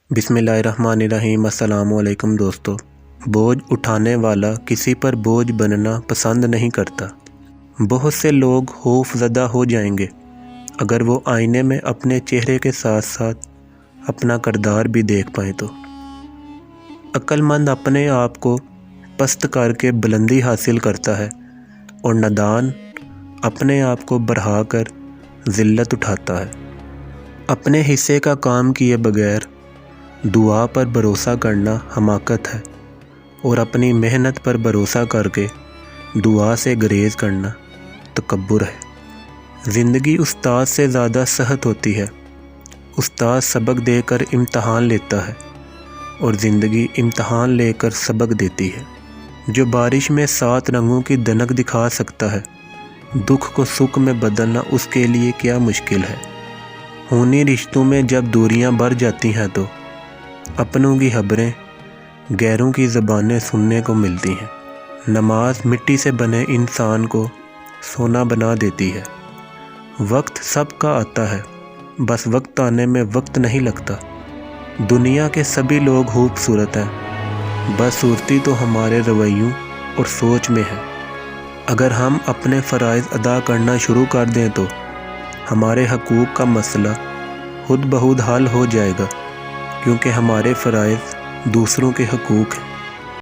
بسم اللہ الرحمن الرحیم۔ السلام علیکم دوستو۔ بوجھ اٹھانے والا کسی پر بوجھ بننا پسند نہیں کرتا۔ بہت سے لوگ خوف زدہ ہو جائیں گے اگر وہ آئینے میں اپنے چہرے کے ساتھ ساتھ اپنا کردار بھی دیکھ پائیں تو۔ عقل مند اپنے آپ کو پست کر کے بلندی حاصل کرتا ہے اور نادان اپنے آپ کو بڑھا کر ذلت اٹھاتا ہے۔ اپنے حصے کا کام کیے بغیر دعا پر بھروسہ کرنا حماقت ہے اور اپنی محنت پر بھروسہ کر کے دعا سے گریز کرنا تکبر ہے۔ زندگی استاد سے زیادہ سخت ہوتی ہے۔ استاد سبق دے کر امتحان لیتا ہے اور زندگی امتحان لے کر سبق دیتی ہے۔ جو بارش میں 7 رنگوں کی دھنک دکھا سکتا ہے، دکھ کو سکھ میں بدلنا اس کے لیے کیا مشکل ہے۔ خونی رشتوں میں جب دوریاں بڑھ جاتی ہیں تو اپنوں کی خبریں غیروں کی زبانیں سننے کو ملتی ہیں۔ نماز مٹی سے بنے انسان کو سونا بنا دیتی ہے۔ وقت سب کا آتا ہے، بس وقت آنے میں وقت نہیں لگتا۔ دنیا کے سبھی لوگ خوبصورت ہیں، بس صورتی تو ہمارے رویوں اور سوچ میں ہے۔ اگر ہم اپنے فرائض ادا کرنا شروع کر دیں تو ہمارے حقوق کا مسئلہ خود بخود حل ہو جائے گا، کیونکہ ہمارے فرائض دوسروں کے حقوق ہیں۔